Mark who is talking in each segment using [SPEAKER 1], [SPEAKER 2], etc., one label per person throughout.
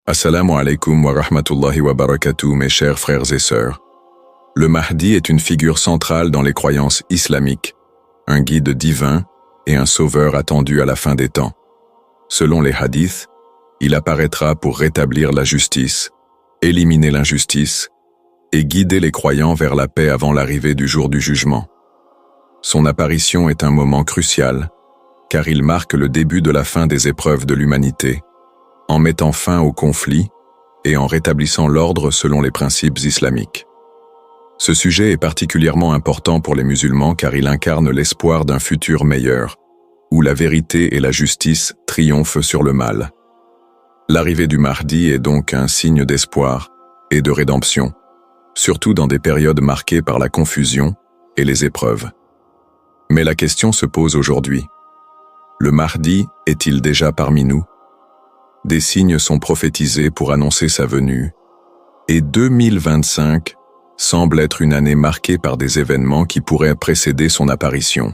[SPEAKER 1] Assalamu alaikum wa rahmatullahi wa barakatuh, mes chers frères et sœurs. Le Mahdi est une figure centrale dans les croyances islamiques, un guide divin et un sauveur attendu à la fin des temps. Selon les hadiths, il apparaîtra pour rétablir la justice, éliminer l'injustice et guider les croyants vers la paix avant l'arrivée du jour du jugement. Son apparition est un moment crucial, car il marque le début de la fin des épreuves de l'humanité, en mettant fin au conflit et en rétablissant l'ordre selon les principes islamiques. Ce sujet est particulièrement important pour les musulmans car il incarne l'espoir d'un futur meilleur, où la vérité et la justice triomphent sur le mal. L'arrivée du Mahdi est donc un signe d'espoir et de rédemption, surtout dans des périodes marquées par la confusion et les épreuves. Mais la question se pose aujourd'hui. Le Mahdi est-il déjà parmi nous? Des signes sont prophétisés pour annoncer sa venue, et 2025 semble être une année marquée par des événements qui pourraient précéder son apparition.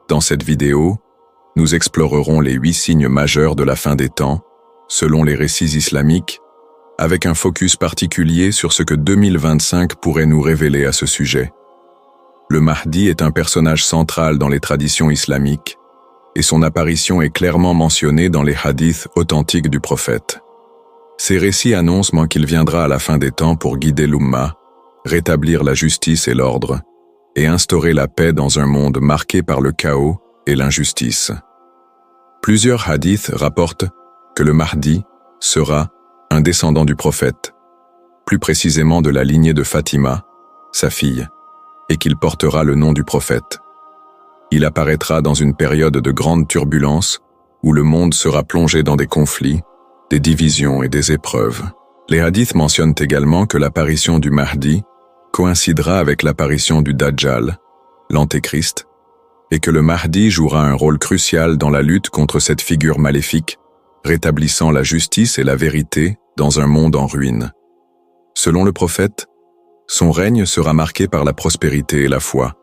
[SPEAKER 1] Dans cette vidéo, nous explorerons les 8 signes majeurs de la fin des temps, selon les récits islamiques, avec un focus particulier sur ce que 2025 pourrait nous révéler à ce sujet. Le Mahdi est un personnage central dans les traditions islamiques, et son apparition est clairement mentionnée dans les hadiths authentiques du prophète. Ces récits annoncent qu'il viendra à la fin des temps pour guider l'Umma, rétablir la justice et l'ordre, et instaurer la paix dans un monde marqué par le chaos et l'injustice. Plusieurs hadiths rapportent que le Mahdi sera un descendant du prophète, plus précisément de la lignée de Fatima, sa fille, et qu'il portera le nom du prophète. Il apparaîtra dans une période de grande turbulence où le monde sera plongé dans des conflits, des divisions et des épreuves. Les hadiths mentionnent également que l'apparition du Mahdi coïncidera avec l'apparition du Dajjal, l'Antéchrist, et que le Mahdi jouera un rôle crucial dans la lutte contre cette figure maléfique, rétablissant la justice et la vérité dans un monde en ruine. Selon le prophète, son règne sera marqué par la prospérité et la foi.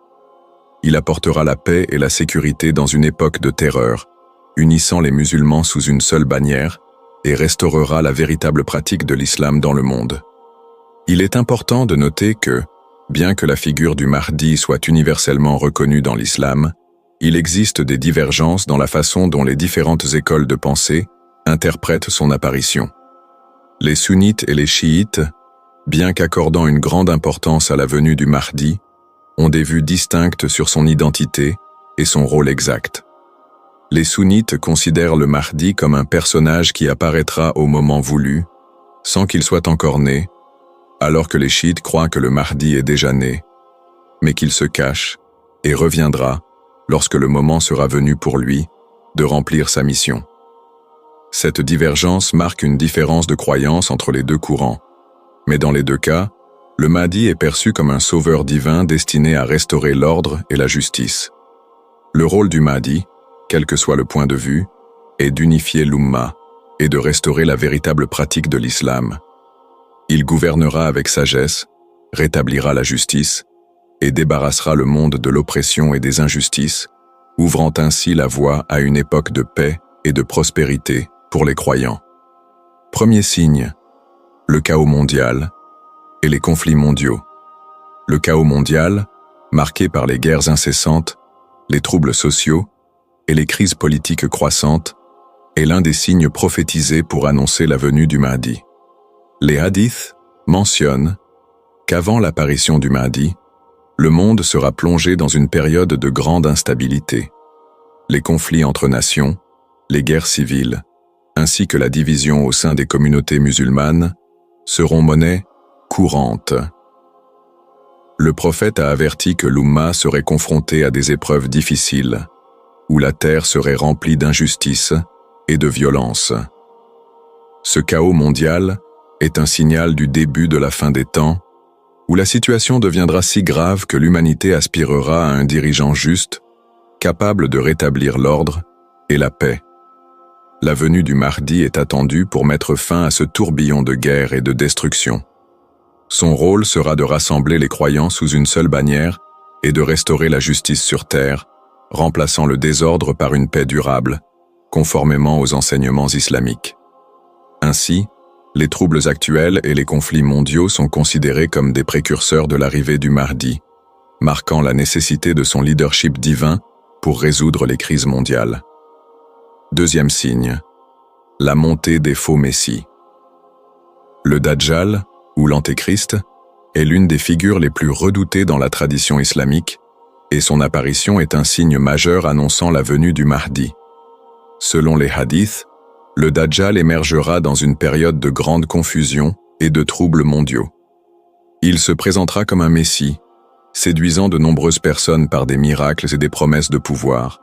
[SPEAKER 1] Il apportera la paix et la sécurité dans une époque de terreur, unissant les musulmans sous une seule bannière et restaurera la véritable pratique de l'islam dans le monde. Il est important de noter que, bien que la figure du Mahdi soit universellement reconnue dans l'islam, il existe des divergences dans la façon dont les différentes écoles de pensée interprètent son apparition. Les sunnites et les chiites, bien qu'accordant une grande importance à la venue du Mahdi, ont des vues distinctes sur son identité et son rôle exact. Les sunnites considèrent le Mahdi comme un personnage qui apparaîtra au moment voulu, sans qu'il soit encore né, alors que les chiites croient que le Mahdi est déjà né, mais qu'il se cache et reviendra lorsque le moment sera venu pour lui de remplir sa mission. Cette divergence marque une différence de croyance entre les deux courants, mais dans les deux cas, le Mahdi est perçu comme un sauveur divin destiné à restaurer l'ordre et la justice. Le rôle du Mahdi, quel que soit le point de vue, est d'unifier l'Umma et de restaurer la véritable pratique de l'islam. Il gouvernera avec sagesse, rétablira la justice et débarrassera le monde de l'oppression et des injustices, ouvrant ainsi la voie à une époque de paix et de prospérité pour les croyants. Premier signe, le chaos mondial et les conflits mondiaux. Le chaos mondial, marqué par les guerres incessantes, les troubles sociaux et les crises politiques croissantes, est l'un des signes prophétisés pour annoncer la venue du Mahdi. Les hadiths mentionnent qu'avant l'apparition du Mahdi, le monde sera plongé dans une période de grande instabilité. Les conflits entre nations, les guerres civiles, ainsi que la division au sein des communautés musulmanes, seront monnaie courante. Le prophète a averti que l'Umma serait confrontée à des épreuves difficiles, où la terre serait remplie d'injustice et de violence. Ce chaos mondial est un signal du début de la fin des temps, où la situation deviendra si grave que l'humanité aspirera à un dirigeant juste, capable de rétablir l'ordre et la paix. La venue du Mahdi est attendue pour mettre fin à ce tourbillon de guerre et de destruction. Son rôle sera de rassembler les croyants sous une seule bannière et de restaurer la justice sur terre, remplaçant le désordre par une paix durable, conformément aux enseignements islamiques. Ainsi, Les troubles actuels et les conflits mondiaux sont considérés comme des précurseurs de l'arrivée du Mahdi, marquant la nécessité de son leadership divin pour résoudre les crises mondiales. Deuxième signe, la montée des faux messies. Le Dajjal, ou l'Antéchrist, est l'une des figures les plus redoutées dans la tradition islamique, et son apparition est un signe majeur annonçant la venue du Mahdi. Selon les hadiths, le Dajjal émergera dans une période de grande confusion et de troubles mondiaux. Il se présentera comme un messie, séduisant de nombreuses personnes par des miracles et des promesses de pouvoir.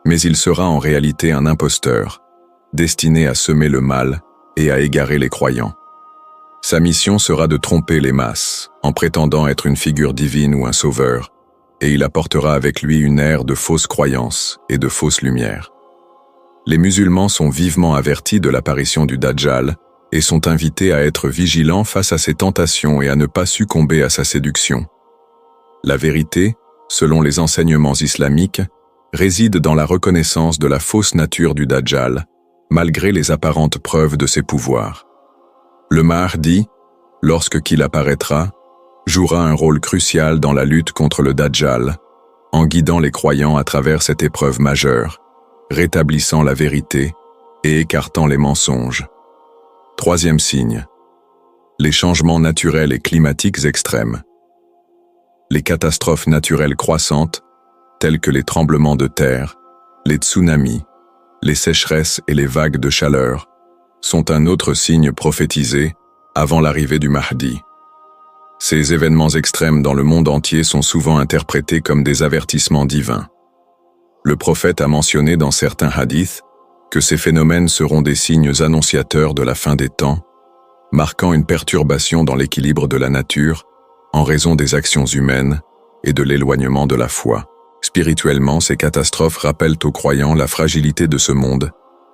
[SPEAKER 1] Mais il sera en réalité un imposteur, destiné à semer le mal et à égarer les croyants. Sa mission sera de tromper les masses, en prétendant être une figure divine ou un sauveur, et il apportera avec lui une ère de fausses croyances et de fausses lumières. Les musulmans sont vivement avertis de l'apparition du Dajjal et sont invités à être vigilants face à ses tentations et à ne pas succomber à sa séduction. La vérité, selon les enseignements islamiques, réside dans la reconnaissance de la fausse nature du Dajjal, malgré les apparentes preuves de ses pouvoirs. Le Mahdi, lorsqu'il apparaîtra, jouera un rôle crucial dans la lutte contre le Dajjal, en guidant les croyants à travers cette épreuve majeure, rétablissant la vérité et écartant les mensonges. Troisième signe, les changements naturels et climatiques extrêmes. Les catastrophes naturelles croissantes, telles que les tremblements de terre, les tsunamis, les sécheresses et les vagues de chaleur, sont un autre signe prophétisé avant l'arrivée du Mahdi. Ces événements extrêmes dans le monde entier sont souvent interprétés comme des avertissements divins. Le prophète a mentionné dans certains hadiths que ces phénomènes seront des signes annonciateurs de la fin des temps, marquant une perturbation dans l'équilibre de la nature en raison des actions humaines et de l'éloignement de la foi. Spirituellement, ces catastrophes rappellent aux croyants la fragilité de ce monde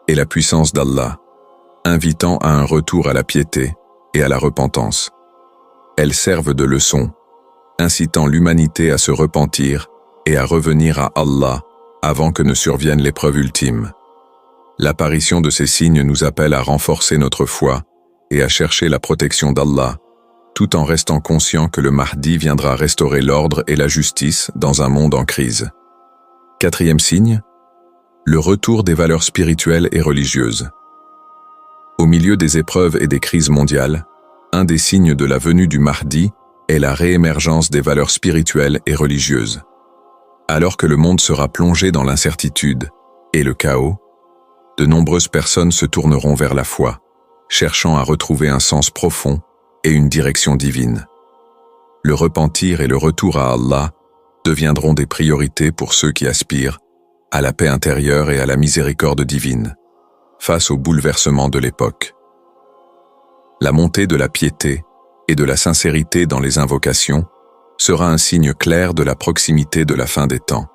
[SPEAKER 1] et la puissance d'Allah, invitant à un retour à la piété et à la repentance. Elles servent de leçon, incitant l'humanité à se repentir et à revenir à Allah avant que ne survienne l'épreuve ultime. L'apparition de ces signes nous appelle à renforcer notre foi et à chercher la protection d'Allah, tout en restant conscient que le Mahdi viendra restaurer l'ordre et la justice dans un monde en crise. Quatrième signe, le retour des valeurs spirituelles et religieuses. Au milieu des épreuves et des crises mondiales, un des signes de la venue du Mahdi est la réémergence des valeurs spirituelles et religieuses. Alors que le monde sera plongé dans l'incertitude et le chaos, de nombreuses personnes se tourneront vers la foi, cherchant à retrouver un sens profond et une direction divine. Le repentir et le retour à Allah deviendront des priorités pour ceux qui aspirent à la paix intérieure et à la miséricorde divine, face aux bouleversements de l'époque. La montée de la piété et de la sincérité dans les invocations sera un signe clair de la proximité de la fin des temps.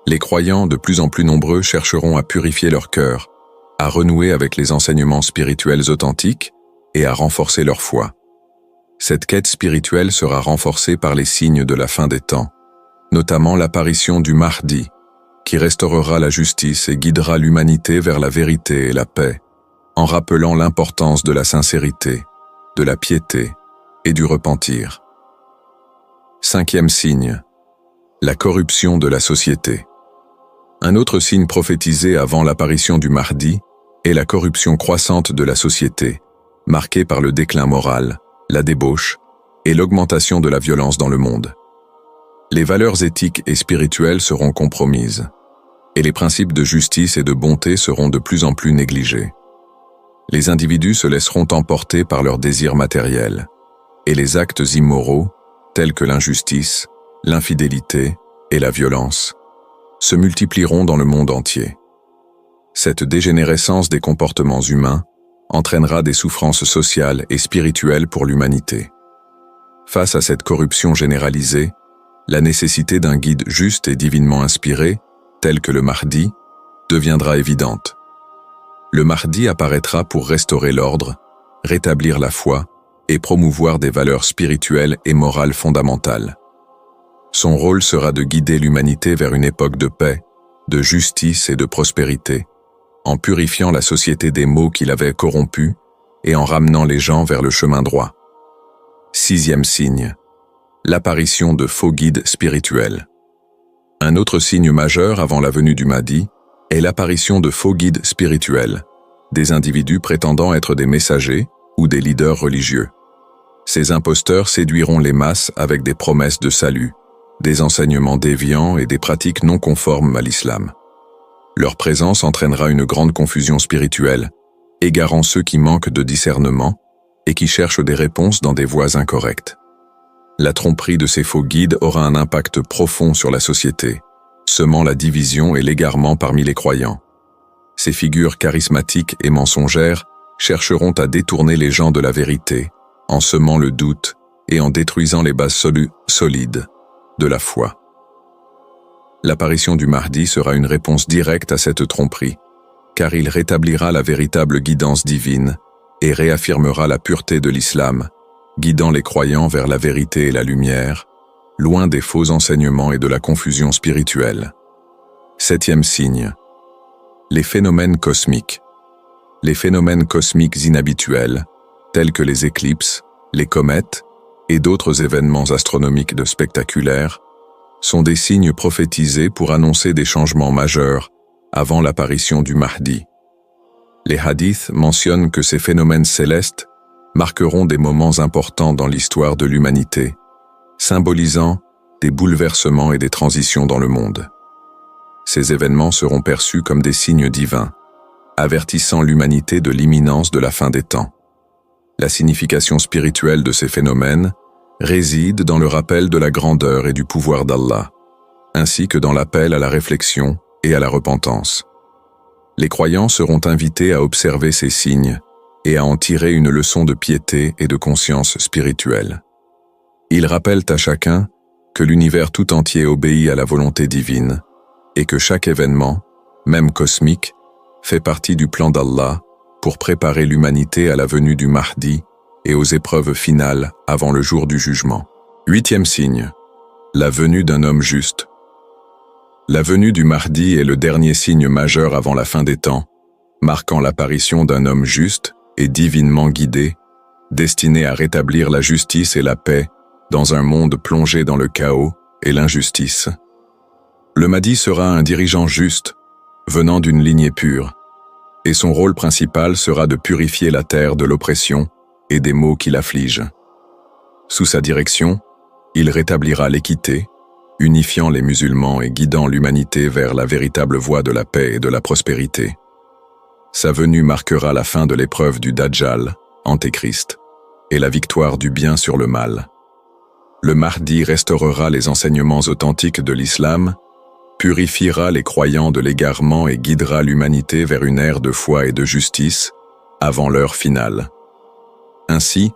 [SPEAKER 1] Les croyants, de plus en plus nombreux, chercheront à purifier leur cœur, à renouer avec les enseignements spirituels authentiques et à renforcer leur foi. Cette quête spirituelle sera renforcée par les signes de la fin des temps, notamment l'apparition du Mahdi, qui restaurera la justice et guidera l'humanité vers la vérité et la paix, en rappelant l'importance de la sincérité, de la piété et du repentir. Cinquième signe, la corruption de la société. Un autre signe prophétisé avant l'apparition du Mahdi est la corruption croissante de la société, marquée par le déclin moral, la débauche et l'augmentation de la violence dans le monde. Les valeurs éthiques et spirituelles seront compromises, et les principes de justice et de bonté seront de plus en plus négligés. Les individus se laisseront emporter par leurs désirs matériels, et les actes immoraux, tels que l'injustice, l'infidélité et la violence, se multiplieront dans le monde entier. Cette dégénérescence des comportements humains entraînera des souffrances sociales et spirituelles pour l'humanité. Face à cette corruption généralisée, la nécessité d'un guide juste et divinement inspiré, tel que le Mahdi, deviendra évidente. Le Mahdi apparaîtra pour restaurer l'ordre, rétablir la foi et promouvoir des valeurs spirituelles et morales fondamentales. Son rôle sera de guider l'humanité vers une époque de paix, de justice et de prospérité, en purifiant la société des maux qui l'avaient corrompue et en ramenant les gens vers le chemin droit. 6e signe. L'apparition de faux guides spirituels. Un autre signe majeur avant la venue du Mahdi est l'apparition de faux guides spirituels, des individus prétendant être des messagers ou des leaders religieux. Ces imposteurs séduiront les masses avec des promesses de salut, des enseignements déviants et des pratiques non conformes à l'islam. Leur présence entraînera une grande confusion spirituelle, égarant ceux qui manquent de discernement et qui cherchent des réponses dans des voies incorrectes. La tromperie de ces faux guides aura un impact profond sur la société, semant la division et l'égarement parmi les croyants. Ces figures charismatiques et mensongères chercheront à détourner les gens de la vérité, en semant le doute et en détruisant les bases solides de la foi. L'apparition du Mahdi sera une réponse directe à cette tromperie, car il rétablira la véritable guidance divine et réaffirmera la pureté de l'islam, guidant les croyants vers la vérité et la lumière, loin des faux enseignements et de la confusion spirituelle. 7e signe. Les phénomènes cosmiques. Les phénomènes cosmiques inhabituels, tels que les éclipses, les comètes et d'autres événements astronomiques spectaculaires, sont des signes prophétisés pour annoncer des changements majeurs avant l'apparition du Mahdi. Les hadiths mentionnent que ces phénomènes célestes marqueront des moments importants dans l'histoire de l'humanité, symbolisant des bouleversements et des transitions dans le monde. Ces événements seront perçus comme des signes divins, avertissant l'humanité de l'imminence de la fin des temps. La signification spirituelle de ces phénomènes réside dans le rappel de la grandeur et du pouvoir d'Allah, ainsi que dans l'appel à la réflexion et à la repentance. Les croyants seront invités à observer ces signes et à en tirer une leçon de piété et de conscience spirituelle. Ils rappellent à chacun que l'univers tout entier obéit à la volonté divine et que chaque événement, même cosmique, fait partie du plan d'Allah pour préparer l'humanité à la venue du Mahdi et aux épreuves finales avant le jour du jugement. 8e signe. La venue d'un homme juste. La venue du Mahdi est le dernier signe majeur avant la fin des temps, marquant l'apparition d'un homme juste et divinement guidé, destiné à rétablir la justice et la paix dans un monde plongé dans le chaos et l'injustice. Le Mahdi sera un dirigeant juste, venant d'une lignée pure, et son rôle principal sera de purifier la terre de l'oppression et des maux qui l'affligent. Sous sa direction, il rétablira l'équité, unifiant les musulmans et guidant l'humanité vers la véritable voie de la paix et de la prospérité. Sa venue marquera la fin de l'épreuve du Dajjal, Antéchrist, et la victoire du bien sur le mal. Le Mahdi restaurera les enseignements authentiques de l'islam, purifiera les croyants de l'égarement et guidera l'humanité vers une ère de foi et de justice avant l'heure finale. Ainsi,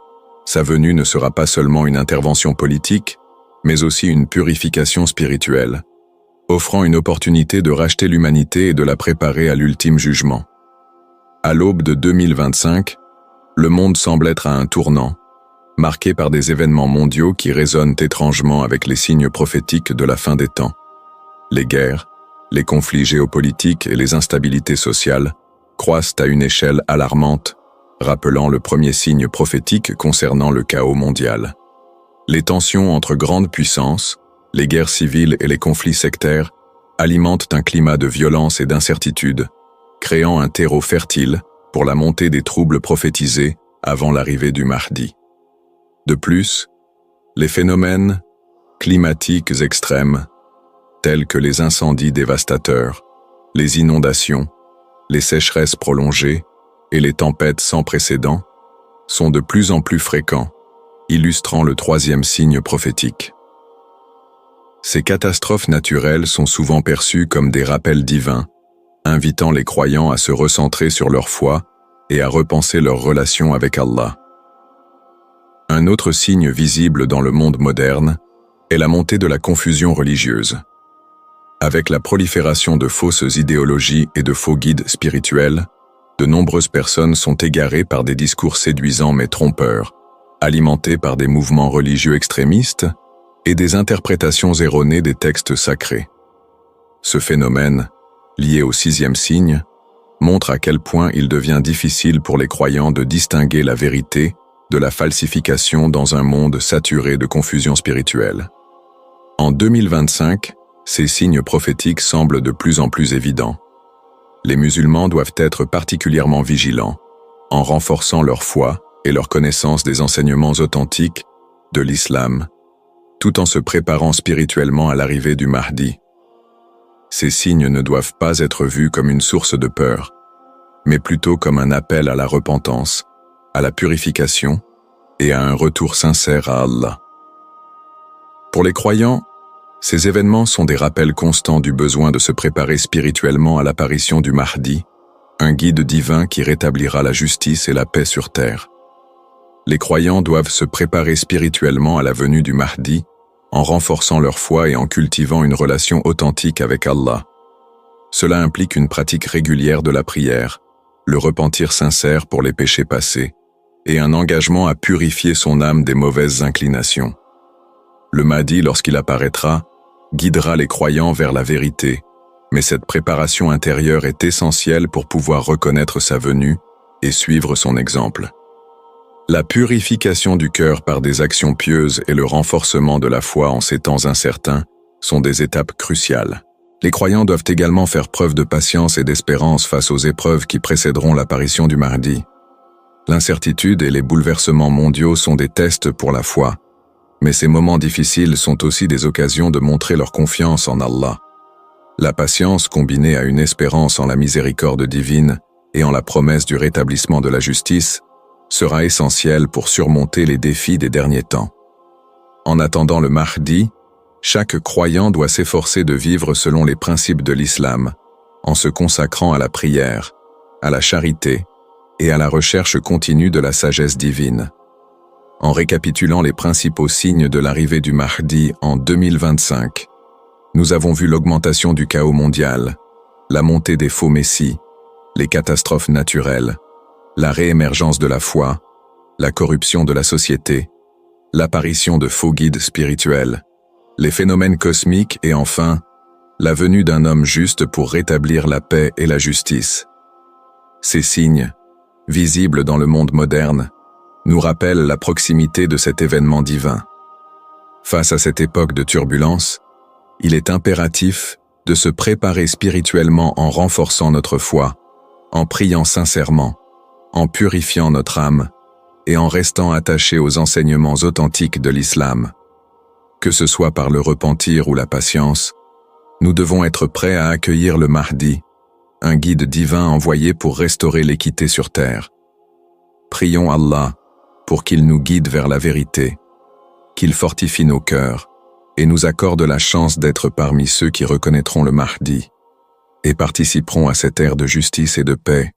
[SPEAKER 1] sa venue ne sera pas seulement une intervention politique, mais aussi une purification spirituelle, offrant une opportunité de racheter l'humanité et de la préparer à l'ultime jugement. À l'aube de 2025, le monde semble être à un tournant, marqué par des événements mondiaux qui résonnent étrangement avec les signes prophétiques de la fin des temps. Les guerres, les conflits géopolitiques et les instabilités sociales croissent à une échelle alarmante, rappelant le premier signe prophétique concernant le chaos mondial. Les tensions entre grandes puissances, les guerres civiles et les conflits sectaires alimentent un climat de violence et d'incertitude, créant un terreau fertile pour la montée des troubles prophétisés avant l'arrivée du Mahdi. De plus, les phénomènes climatiques extrêmes, tels que les incendies dévastateurs, les inondations, les sécheresses prolongées et les tempêtes sans précédent, sont de plus en plus fréquents, illustrant le troisième signe prophétique. Ces catastrophes naturelles sont souvent perçues comme des rappels divins, invitant les croyants à se recentrer sur leur foi et à repenser leur relation avec Allah. Un autre signe visible dans le monde moderne est la montée de la confusion religieuse. Avec la prolifération de fausses idéologies et de faux guides spirituels, de nombreuses personnes sont égarées par des discours séduisants mais trompeurs, alimentés par des mouvements religieux extrémistes et des interprétations erronées des textes sacrés. Ce phénomène, lié au 6e signe, montre à quel point il devient difficile pour les croyants de distinguer la vérité de la falsification dans un monde saturé de confusion spirituelle. En 2025, ces signes prophétiques semblent de plus en plus évidents. Les musulmans doivent être particulièrement vigilants, en renforçant leur foi et leur connaissance des enseignements authentiques de l'islam, tout en se préparant spirituellement à l'arrivée du Mahdi. Ces signes ne doivent pas être vus comme une source de peur, mais plutôt comme un appel à la repentance, à la purification et à un retour sincère à Allah. Pour les croyants, ces événements sont des rappels constants du besoin de se préparer spirituellement à l'apparition du Mahdi, un guide divin qui rétablira la justice et la paix sur terre. Les croyants doivent se préparer spirituellement à la venue du Mahdi en renforçant leur foi et en cultivant une relation authentique avec Allah. Cela implique une pratique régulière de la prière, le repentir sincère pour les péchés passés, et un engagement à purifier son âme des mauvaises inclinations. Le Mahdi, lorsqu'il apparaîtra, guidera les croyants vers la vérité, mais cette préparation intérieure est essentielle pour pouvoir reconnaître sa venue et suivre son exemple. La purification du cœur par des actions pieuses et le renforcement de la foi en ces temps incertains sont des étapes cruciales. Les croyants doivent également faire preuve de patience et d'espérance face aux épreuves qui précéderont l'apparition du Mahdi. L'incertitude et les bouleversements mondiaux sont des tests pour la foi, mais ces moments difficiles sont aussi des occasions de montrer leur confiance en Allah. La patience, combinée à une espérance en la miséricorde divine et en la promesse du rétablissement de la justice, sera essentielle pour surmonter les défis des derniers temps. En attendant le Mahdi, chaque croyant doit s'efforcer de vivre selon les principes de l'islam, en se consacrant à la prière, à la charité et à la recherche continue de la sagesse divine. En récapitulant les principaux signes de l'arrivée du Mahdi en 2025, nous avons vu l'augmentation du chaos mondial, la montée des faux messies, les catastrophes naturelles, la réémergence de la foi, la corruption de la société, l'apparition de faux guides spirituels, les phénomènes cosmiques et enfin, la venue d'un homme juste pour rétablir la paix et la justice. Ces signes, visibles dans le monde moderne, nous rappellent la proximité de cet événement divin. Face à cette époque de turbulence, il est impératif de se préparer spirituellement en renforçant notre foi, en priant sincèrement, en purifiant notre âme et en restant attachés aux enseignements authentiques de l'islam. Que ce soit par le repentir ou la patience, nous devons être prêts à accueillir le Mahdi, un guide divin envoyé pour restaurer l'équité sur terre. Prions Allah pour qu'il nous guide vers la vérité, qu'il fortifie nos cœurs et nous accorde la chance d'être parmi ceux qui reconnaîtront le Mahdi et participeront à cette ère de justice et de paix